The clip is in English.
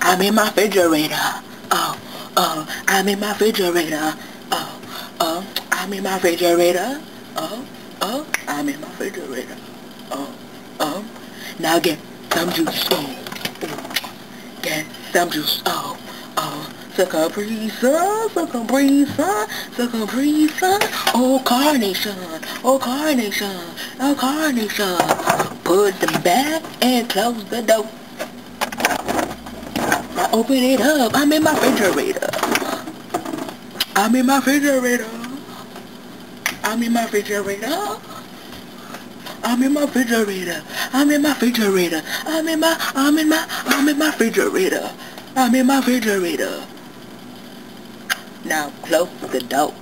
I'm in my refrigerator. I'm in my refrigerator. I'm in my refrigerator. I'm in my refrigerator. Now get some juice. Get some juice. Succumbrisa, succumbrisa, succumbrisa. Oh, carnation. Oh, carnation. Oh, carnation. Put them back and close the door. Now open it up. I'm in my refrigerator. I'm in my refrigerator. I'm in my refrigerator. I'm in my refrigerator. I'm in my refrigerator. I'm in my refrigerator. I'm in my refrigerator. Now close the door.